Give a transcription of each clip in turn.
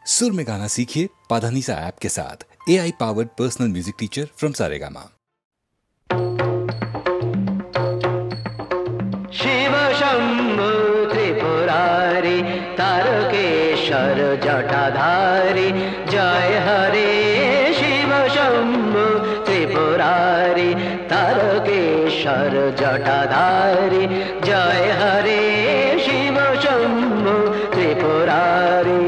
सुर में गाना सीखिए पाधानीसा ऐप के साथ। AI powered personal music teacher from Saregama. Shiv Shambhu Tripurari Tarkeshwar Jatadhari जय हरे। शिव शंभु त्रिपुरारी तारकेश्वर जटाधारी जय हरे। शिव शंभु त्रिपुरारी।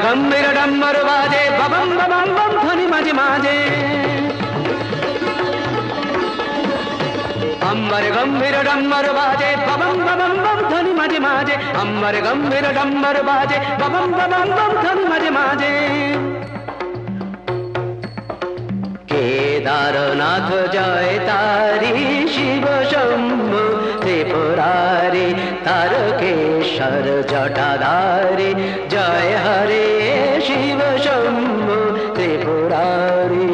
गंभीर डम्बर बाजे बबम बबम बम ध्वनि माजे माजे। अंबर गंभीर डम्बर बाजे बबम बबम बम ध्वनि माजे माजे। अंबर गंभीर डम्बर बाजे बबम बबम बम ध्वनि माजे माजे। केदारनाथ जय तारी शिव शंभु त्रिपुरारी तारकेश्वर जटाधारी जय हरे। शिव शंभु त्रिपुरारी।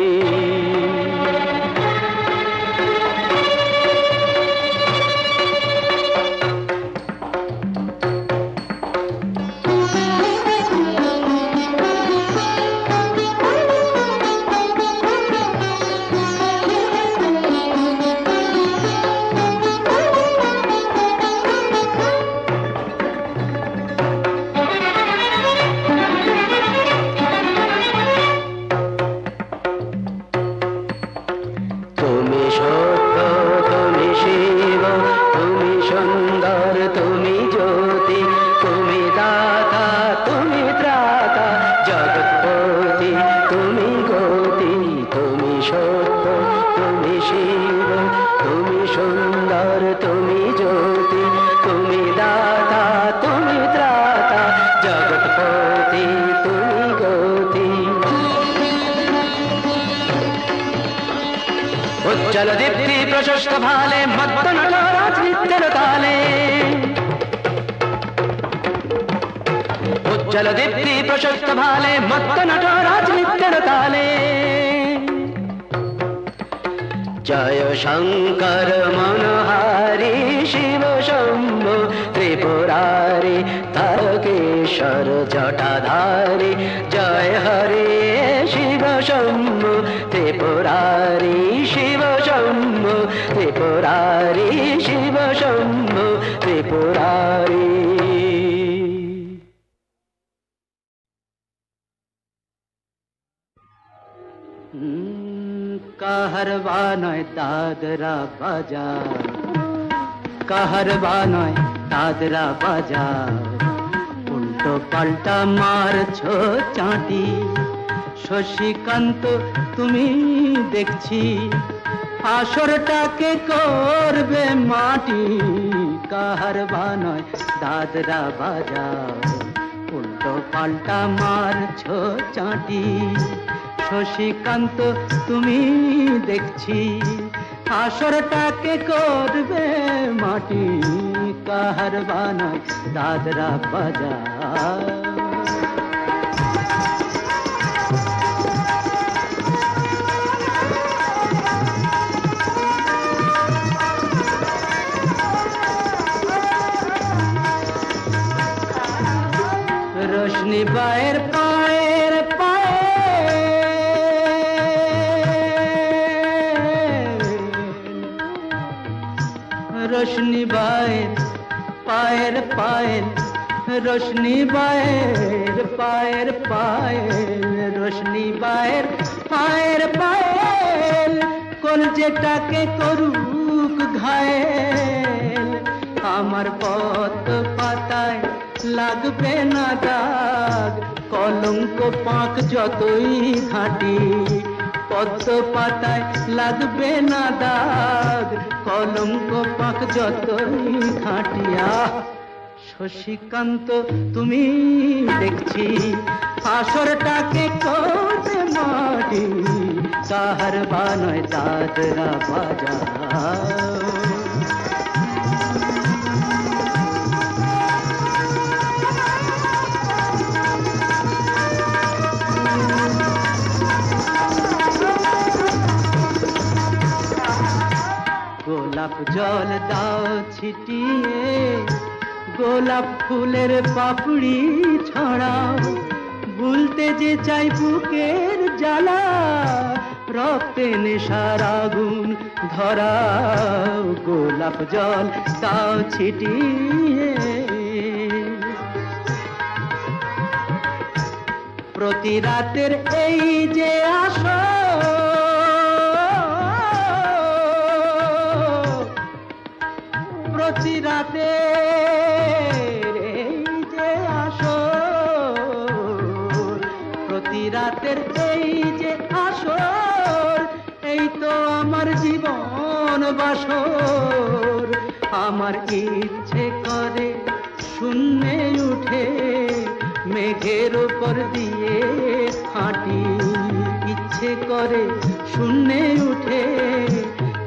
उज्जल दीप्ति प्रशस्त भाले मत्त नटराज नित्य ताले। उज्जल दीप्ति प्रशस्त भाले मत्त नटराज नित्य ताले। जय शंकर मनहारी शिव शंभु त्रिपुरारी तारकेश्वर जटाधारी जय हरे। शिव शंभु त्रिपुरारी शिव शंभु त्रिपुरारी शिव शंभु त्रिपुरारी। কাহারবা নয় দাদরা বাজার, কাহারবা নয় দাদরা বাজার। উল্টো পাল্টা মারছো চাঁটি শশীকান্ত তুমি দেখছি আসরটাকে করবে মাটি। কাহারবা নয় দাদরা বাজার। উল্টো পাল্টা মারছো চাঁটি শশীকান্ত তুমি দেখছি আসরটাকে করবে মাটি। কাহারবা নয় দাদরা বাজার। रोशनी बाहर पाएर रोशनी बाहर पायल पायल रोशनी बाहर पायल पायल रोशनी बाहर पायल पायल कोन जेटाके करुक घायल। আমার পথ পাতায় লাগবে না দাগ কলঙ্ক পাক যতই ঘাঁটি। পদ্ম পাতায় লাগবে না দাগ কলঙ্ক পাক যতই ঘাঁটিয়া। শশীকান্ত তুমি দেখছি আসরটাকে করবে মাটি কাহার বানায় দাদরা বাজা গোলাপ জল দাও ছিটিয়ে গোলাপ ফুলের পাপড়ি ছড়াও ভুলতে যে চাই বুকের জ্বালা রক্তে নেশার আগুন ধরাও গোলাপ জল দাও ছিটিয়ে প্রতি রাতের এই যে আসো প্রতি রাতের এই যে আসর প্রতি রাতের এই যে আসর এই তো আমার জীবন বাসর আমার ইচ্ছে করে শূন্যে উঠে মেঘের উপর দিয়ে হাঁটি ইচ্ছে করে শূন্যে উঠে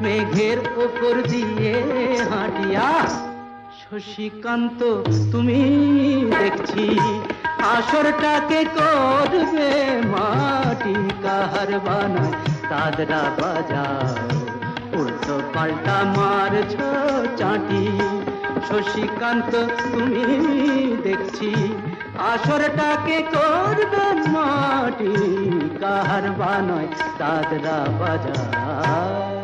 মেঘের উপর দিয়ে হাঁটিয়া শশীকান্ত তুমি দেখছি আসরটাকে করবে মাটি কাহার বানায় দাদরা বাজাও উল্টো পাল্টা মারছ চাটি শশীকান্ত তুমি দেখছি আসরটাকে করবে মাটি কাহার বানায় দাদরা বাজাও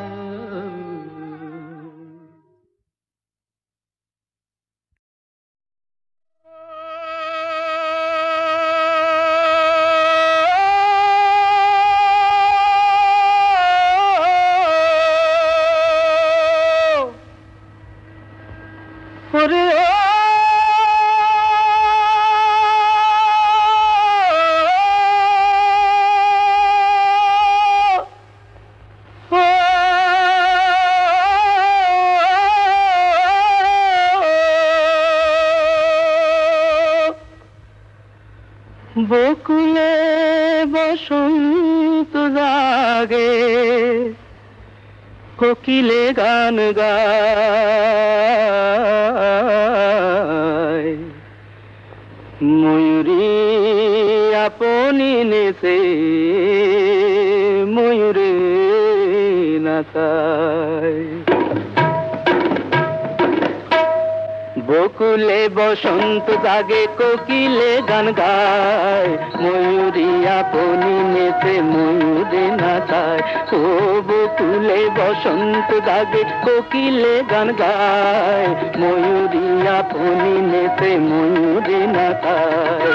বকুলে বসন্ত জাগে কোকিলে গান গায় ময়ূরী আপনি নেছে ময়ূরে নাচায় বকুলে বসন্ত জাগে কোকিলে গান গায় ময়ূরী আপনি নেচে ময়ূরে নাচায় ও বকুলে বসন্ত জাগে কোকিলে গান গায় ময়ূরী আপনি নেচে ময়ূরে নাচায়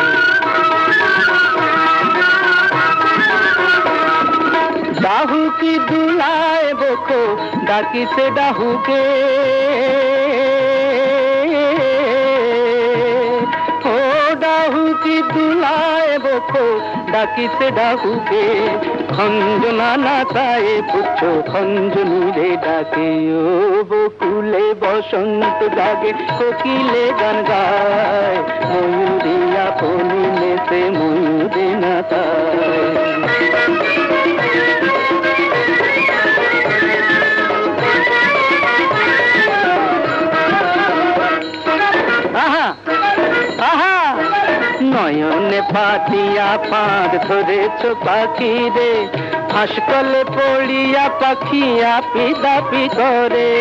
ডাহুকি দুলায় বকো ডাকিছে ডাহুকে ডাহুকি দুলায় বকো ডাকিছে ডাহুকে খঞ্জনা নাচায় পুচ্ছ খঞ্জনি রে ডাকে ও বকুলে বসন্ত জাগে কোকিলে গান গায় ময়ূরী আপনি নেচে ময়ূরে নাচায় নয়নে পাতিয়া পাঁদ ধরেছ পাখি রে হাসকলে পড়িয়া পাখি আপি দাপি করে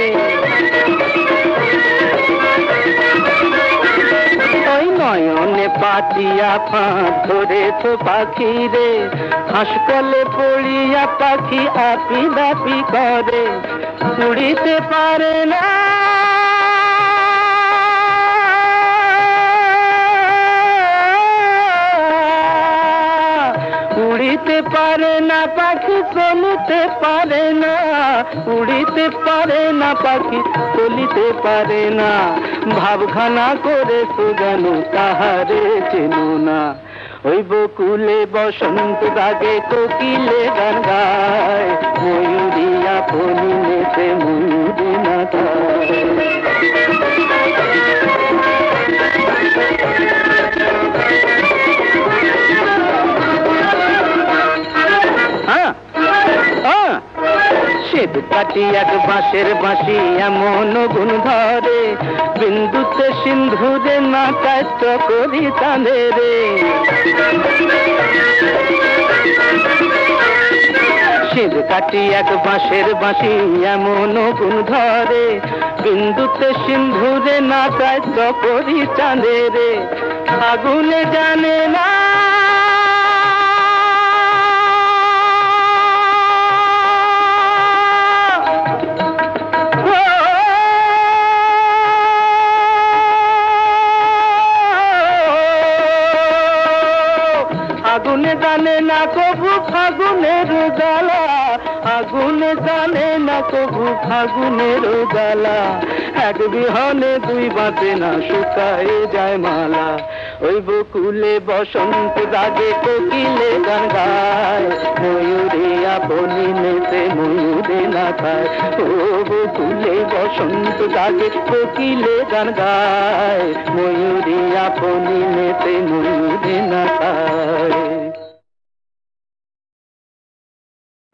ওই নয়নে পাতিয়া পাঁদ ধরেছ পাখি রে হাসকলে পড়িয়া পাখি আপি দাপি করে উড়িতে পারে না উড়িতে পারে না পাখি চলিতে পারে না উড়িতে পারে না পাখি চলিতে পারে না ভাবখানা করে সুজানো তাহারে চেনো না ওই বকুলে বসন্ত জাগে কোকিলে গান গায় ময়ূরী আপনি নেচে ময়ূরে নাচায় কাটি এক বাঁশের বাঁশি এমন গুণ ধরে, বিন্দুতে সিন্ধুরে নাকাত্য করি টানে রে। শিব কাটি এক বাঁশের বাঁশি এমন গুণ ধরে, বিন্দুতে সিন্ধুরে নাকাত্য করি টানে রে। আগুনে জানে না আগুনে জানে না কবু ফাগুনের জ্বালা, আগুনে জানে না কবু ফাগুনের জ্বালা। এক বিহনে দুই বাঁচে না শুকায় যায় মালা। ওই বকুলে বসন্ত জাগে কোকিলে গান গায়, ময়ূরে আপনি নেতে ময়ূরে না খায়। ও বকুলে বসন্ত জাগে কোকিলে গান গায়, ময়ূরে আপনি নেতে ময়ূরে না খায়।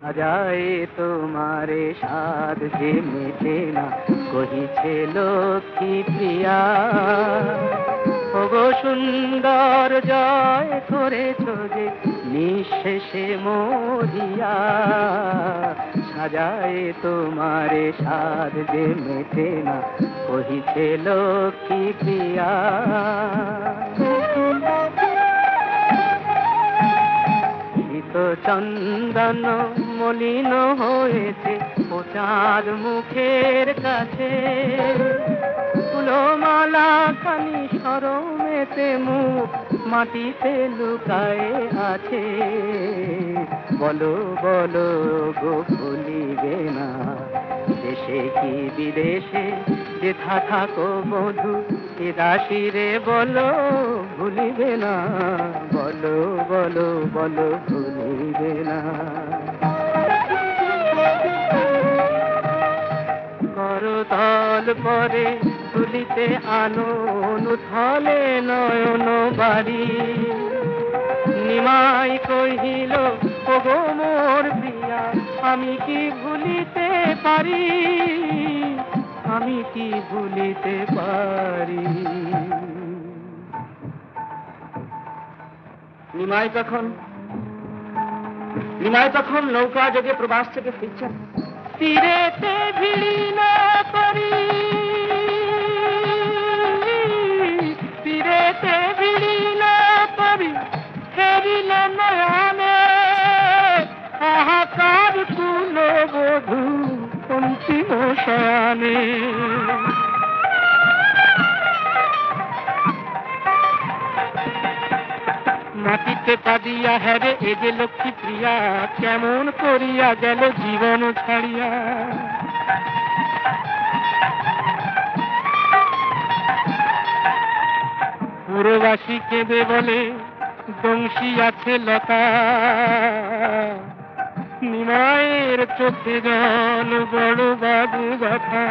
আজায়ে তোমারে সাদ যে মেটে না, কহিছে লক্ষ্মী প্রিয়া। ওগো সুন্দর জয় করেছ যে নিঃশেষে মরিয়া। সাজায়ে তোমারে সাদ যে মেটে না, কহিছে লক্ষ্মী প্রিয়া। চন্দন মলিন হয়েছে ও চাঁদ মুখের কাছে, ফুলমালা খানি সরমেতে মুখ মাটিতে লুকায়ে আছে। বলো বলো গো ভুলিবে না, দেশে কি বিদেশে যেথা থাকো বধূ, এ দাসীরে বলো ভুলিবে না। বলো বলো বলো ভুলিবে না। করতল পরে তুলিতে আনন উথলে নয়ন বাড়ি। নিমাই কহিল ওগো মোর প্রিয়া, আমি কি ভুলিতে পারি, আমি কি ভুলিতে পারি। নিমাই তখন নৌকা যোগে প্রবাস থেকে ফিরছেন। তীরেতে ভিড়ি না করি, তীরেতে ভিড়ি না করি, ফেরিল নয়নে হাহাকার কুল বধূ অন্তিম শয়ানে। মাটিতে পাদিয়া হেরে এ যে লক্ষ্মী প্রিয়া, কেমন করিয়া গেল জীবন ছাড়িয়া। পুরবাসী কেঁদে বলে বংশী আছে লতা, নিমায়ের চোখে জল বড় বাবু ব্যথা।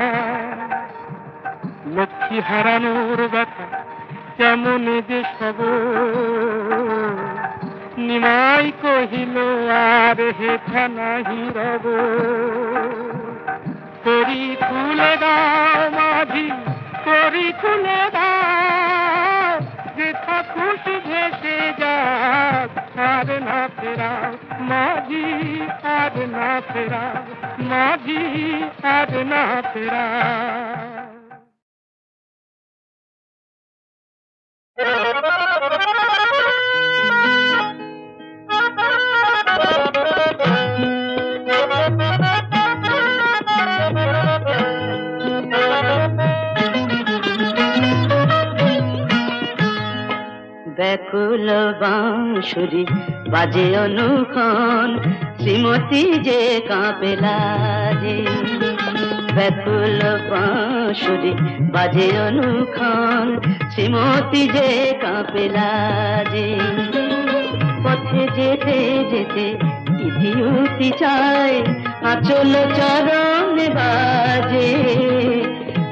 লক্ষ্মী হারানোর ব্যথা কেমন যে সব, নিমাই কহিল আর হেথা নাহি রব। করি খুলে দাও মাঝি, করি খুলে দাও, যেথা খুশি ভেসে যাক, আর না ফেরাও মাঝি, আর না ফেরাও মাঝি, আর না ফেরাও। ব্যাকুল বাঁশুরি বাজে অনুক্ষণ, শ্রীমতী যে কাঁপে লাজে। ব্যাকুল বাঁশুরি বাজে অনুক্ষণ, শ্রীমতী যে কাঁপে লাজে। পথে যেতে যেতে ইতিউতি চায়, আঁচল চরণে বাজে,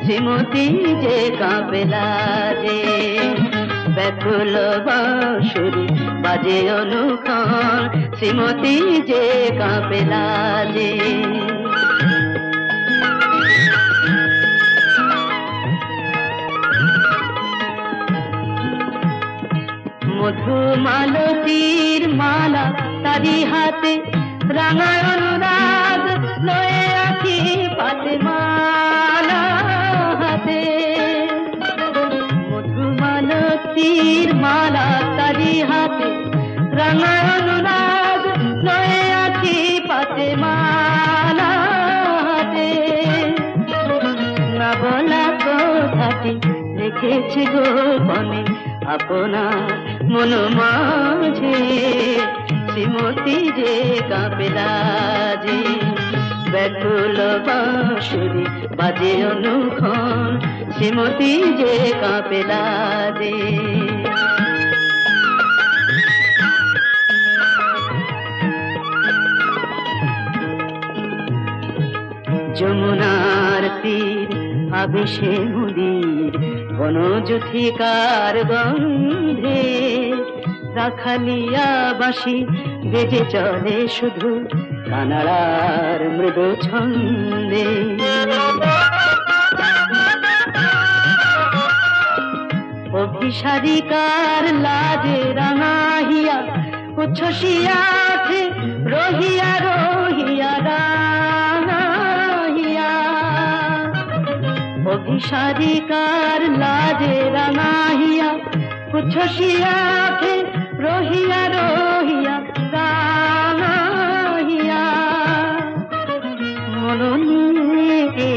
শ্রীমতী যে কাঁপে লাজে। ব্যাকুল বাঁশুরি বাজে অনুক্ষণ, শ্রীমতী যে কাঁপে লাজে। মধুমালতীর মালা তারি হাতে, রাঙা অনুরাগ লয়ে আছি পাতে মালা হাতে। মধুমালতীর মালা তারি হাতে, রাঙা অনুরাগ লয়ে আছি পাতে মালা হাতে। না বলা কথাটি রেখেছি গোপনে আপনার মন মাঝে, শ্রীমতী যে কাঁপে লাজে। ব্যাকুল বাঁশুরি বাজে অনুক্ষণ, শ্রীমতী যে কাঁপে লাজে। যমুনার তীর আবেশে মুদির, বনজুথিকার গন্ধে, রাখালিয়া বাঁশি বেজে চলে শুধু কানাড়ার মৃদু ছন্দে। অভিসারিকার লাজে রাঙাহিয়া উচ্ছ্বসিয়াছে রহিয়া রহিয়া রাঙাহিয়া। অভিসারিকার লাজে রাঙাহিয়া উচ্ছ্বসিয়াছে রহিয়া রহিয়া রাঙাহিয়া। মননে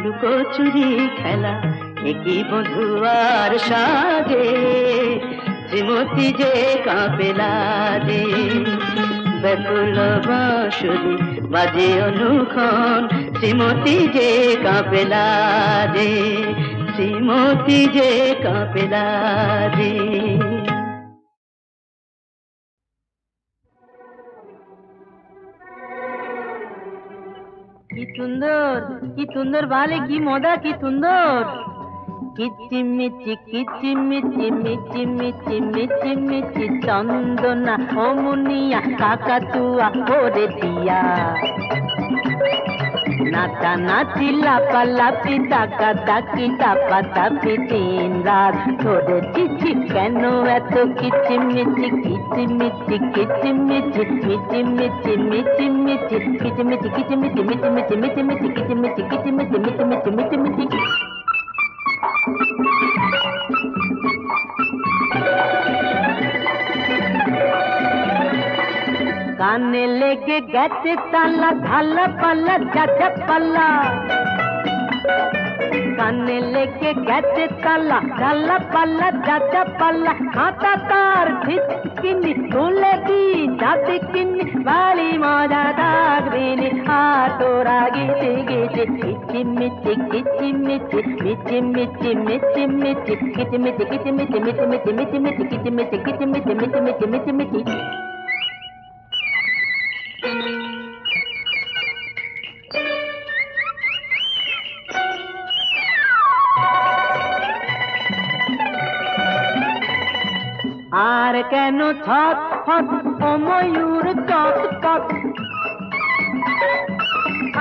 লুকোচুরি খেলা একই বধুয়ার সাজে, শ্রীমতী যে কাঁপে লাজে। ব্যাকুল বাঁশুরি বাজে অনুক্ষণ, শ্রীমতী যে কাঁপে লাজে, শ্রীমতী যে কাঁপে লাজে। কি সুন্দর, কি সুন্দর বালে, কি মজা, কি সুন্দর। কিচিমিচি কিচিমিচি মিচি মিচি মিচি মিচি চন্দনা ও মুনিয়া কাকাতুয়া ওরে দিয়া। নাচা নাচি লাপালাপি ডাকা ডাকি ডাপা ডাপি দিন রাত ধরে চিঠি কেন এত কিচিমিচি কিচিমিচি কিচিমিচি মিচি মিচি মিচি মিচি কিচিমিচি কিচিমিচি মিচি মিচি মিচি মিচি কিচিমিচি কিচিমিচি মিচি মিচি মিচি মিচি। কানে লেগে গেছে তালা, ঢালা পাল্লা ঝাঝা পাল্লা। কানে লেগে গেছে তালা, ঢালা পাল্লা ঝাঝা পাল্লা। হাতা তার ঝিটকিনি তুলে দি যাতে কিনি, বাড়ি মজা থাকবে নি। আর তোরা গেছে গেছে কিচিমিচি কিচিমিচি মিচি মিচি মিচি মিচি কিচিমিচি কিচিমিচি মিচি মিচি মিচি মিচি কিচিমিচি কিচিমিচি মিচি মিচি মিচি মিচি। আর কেন ছট ফট ও ময়ূর চট পট,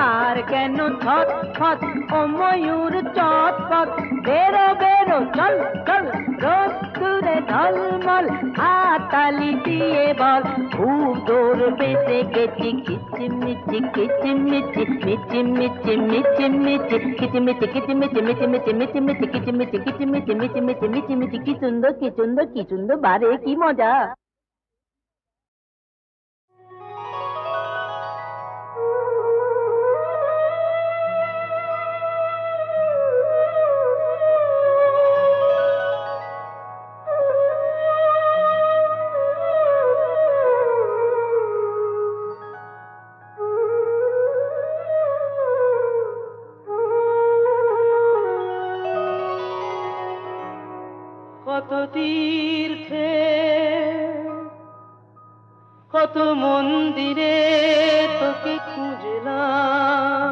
আর কেন ছট ফট ও ময়ূর চট পট। বেরো বেরো চল চল রোদ দূরে ঢলমল, হাততালি দিয়ে বল খুব দূর বেঁচে গেছি। কিচিমিচি কিচিমিচি মিচি মিচি মিচি মিচি কিচিমিচি কিচিমিচি মিচি মিচি মিচি মিচি কিচিমিচি কিচিমিচি মিচি মিচি মিচি মিচি। কি সুন্দর কি সুন্দর কি সুন্দর বারে, কি মজা। কত তীর্থে কত মন্দিরে তোকে খুঁজলাম,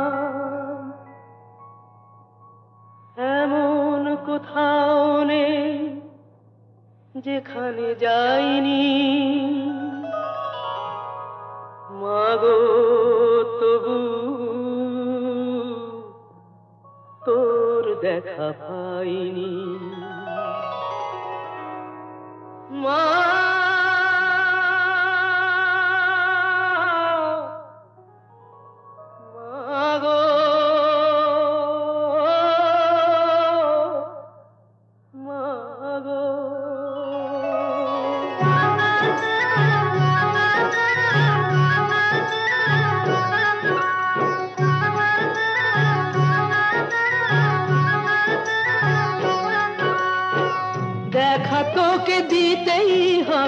এমন কোথাও নেই যেখানে যাইনি। মাগো তবু তোর দেখা পাইনি। মা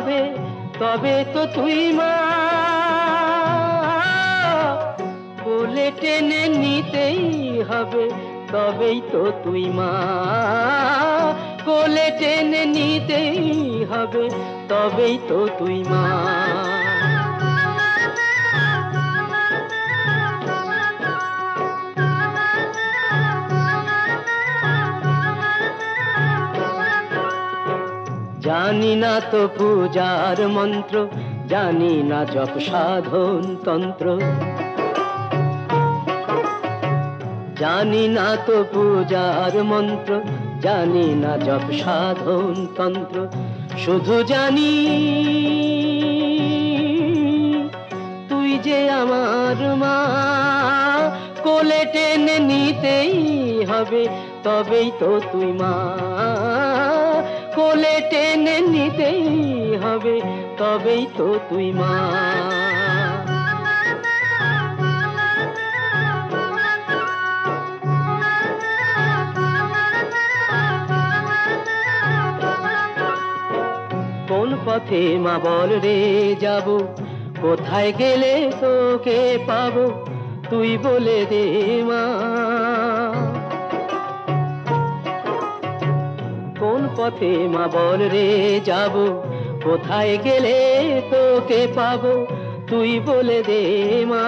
হবে তবে তো তুই মা, কোলে টেনে নিতেই হবে তবেই তো তুই মা, কোলে টেনে নিতেই হবে তবেই তো তুই মা। জানি না তো পূজার মন্ত্র, জানি না জপ সাধন তন্ত্র, জানি না তো পূজার মন্ত্র, জানি না জপ সাধন তন্ত্র, শুধু জানি তুই যে আমার মা, কোলে টেনে নিতেই হবে তবেই তো তুই মা, কোলে টেনে নিতেই হবে তবেই তো তুই মা। কোন পথে মা বল রে যাব, কোথায় গেলে তোকে পাবো তুই বলে দে মা। কোন পথে মা বল রে যাব, কোথায় গেলে তোকে পাবো তুই বলে দে মা।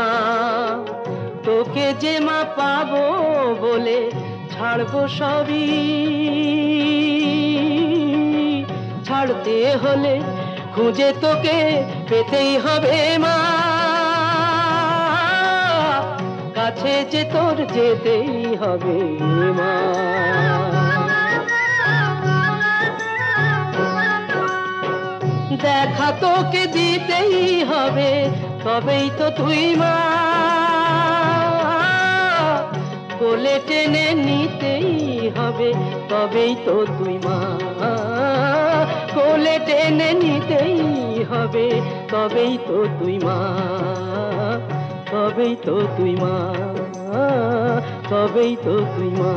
তোকে যে মা পাবো বলে ছাড়বো সবই, ছাড়তে হলে খুঁজে তোকে পেতেই হবে মা, কাছে যে তোর যেতেই হবে মা। দেখা তোকে দিতেই হবে তবেই তো তুই মা, কোলে টেনে নিতেই হবে তবেই তো তুই মা, কোলে টেনে নিতেই হবে তবেই তো তুই মা, তবেই তো তুই মা, তবেই তো তুই মা।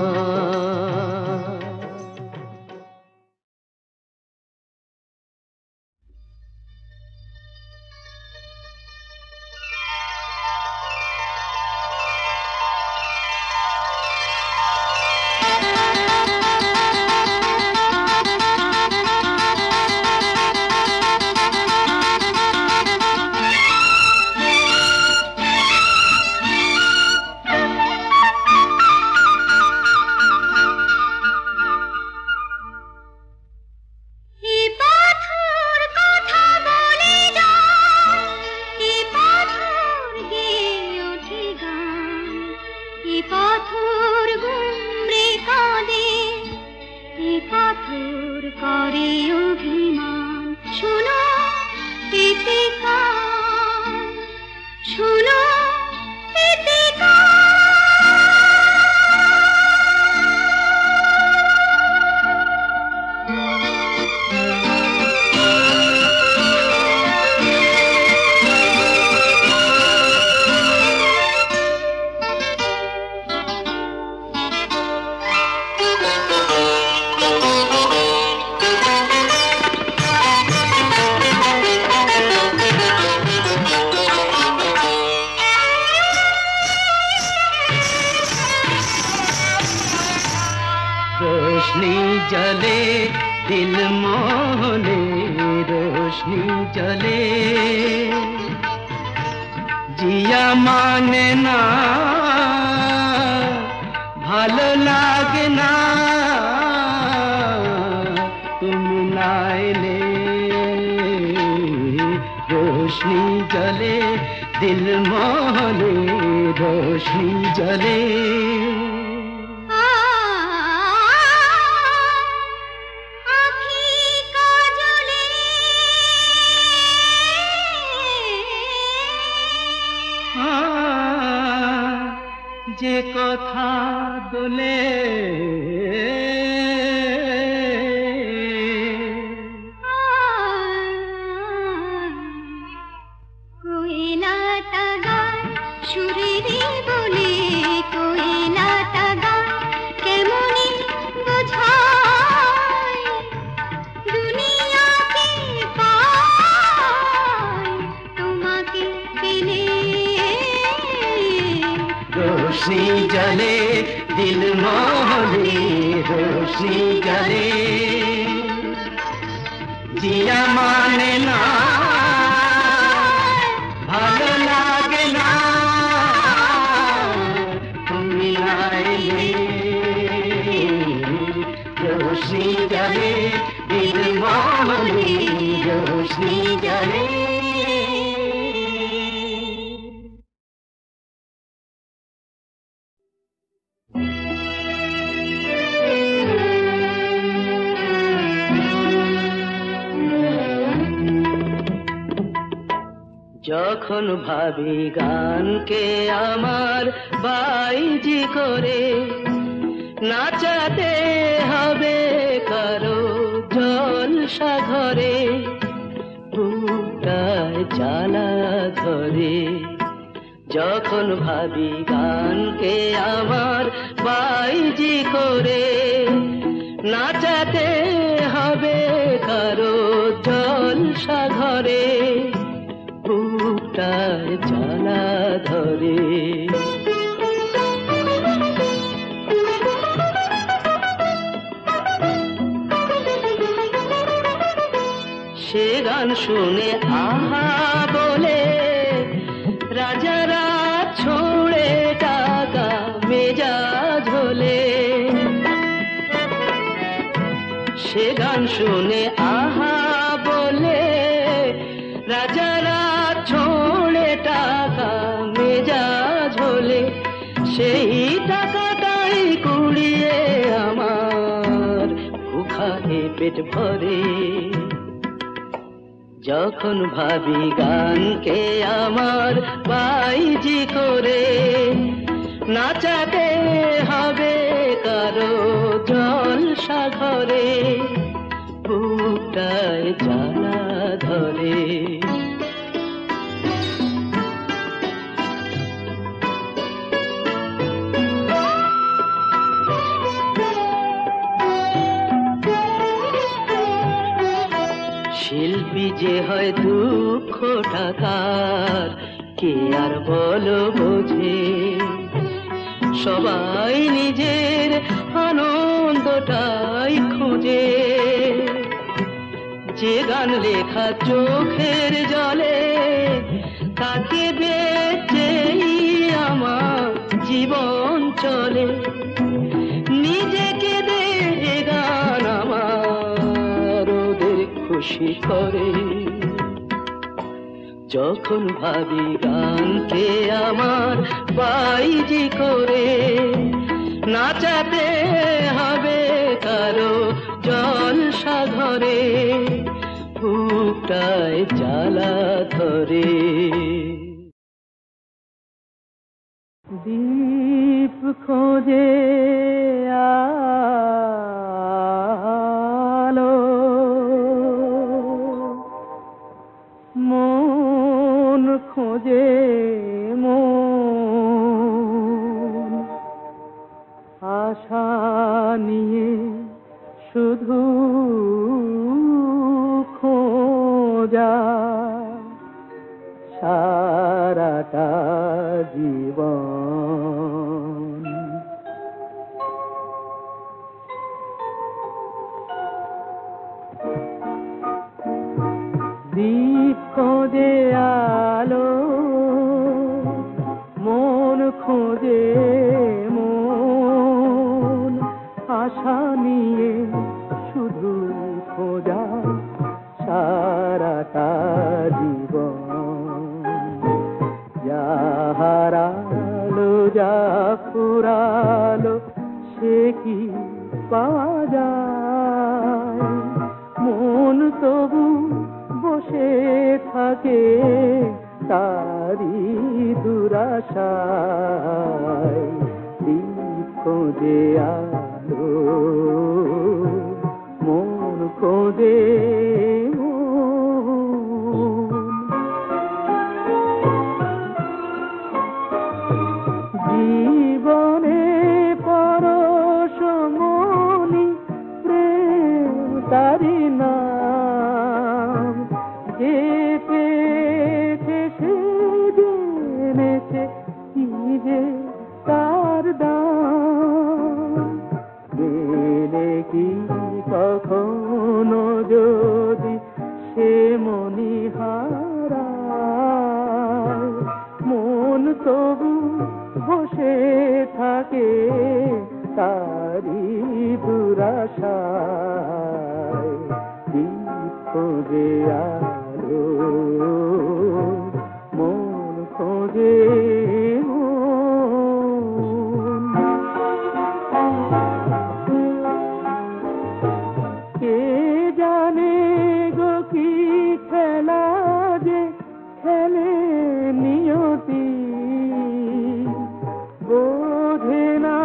যে কথা দোলে দুনিয়াকে পা रोशनी जले दिल मोहनी रोशनी जले जिया माने ना ভালো লাগে না তুমি না এলে रोशनी जले दिल मोहनी रोशनी जले যখন ভাবি গানকে আমার বাইজি করে নাচাতে হবে কারো জলসা ঘরে বুকটায় জ্বালা ধরে যখন ভাবি গানকে আমার বাইজি করে নাচাতে হবে কারো জলসা ঘরে বুকটায় জ্বালা ধরে সে গান শুনে আহা বলে রাজারা ছোড়ে টাকা মেজাজ হলে সে গান শুনে আহা বলে রাজারা ছোড়ে টাকা মেজাজ হলে সেই টাকাটাই কুড়িয়ে আমার ভুখায় পেট ভরে যখন ভাবি গানকে আমার বাইজি করে নাচাতে হবে কারো জলসা ঘরে বুকটায় জ্বালা ধরে শিল্পী যে হয় দুঃখ টাকার কে আর বলো বোঝে সবাই নিজের আনন্দটাই খোঁজে যে গান লেখা চোখের জলে তাকে বেচেই আমার জীবন চলে নিজেকে দে গান আমার ওদের খুশি করে যখন ভাবি গানকে আমার বাইজি করে নাচাতে হবে কারো জলসা ঘরে বুকটায় জ্বালা ধরে দীপ খোঁজে আলো মন খোঁজে মন আশা নিয়ে শুধু খোঁজা সারাটা জীবন দীপ খোঁজে আলো মন খোঁজে মন আশা নিয়ে শুধু খোঁজা সারাটা জীবন যা হারালো যা ফুরালো সে কি পাওয়া যায় মন তবু বসে থাকে তারি দুরাশায় দীপ খোঁজে আলো মন খোঁজে জীবনে পরশমণি প্রেম তারি নাম যে পেয়েছে সে জেনেছে কি যে তার তারি দুরাশায় দীপ খোঁজে আলো মন খোঁজে কে জানে গো কি খেলা যে খেলে নিয়তি বোঝে না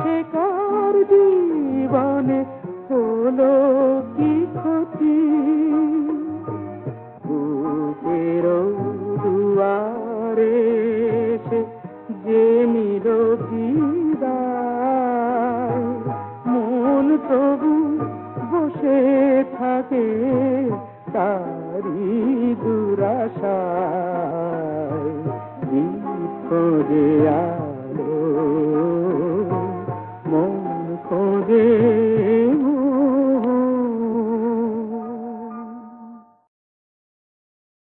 সে কার জীবনে হলো কি ক্ষতি বুকের দুয়ারে সে যে নিল বিদায় মন তবু বসে থাকে তারি দুরাশায় দীপ খোঁজে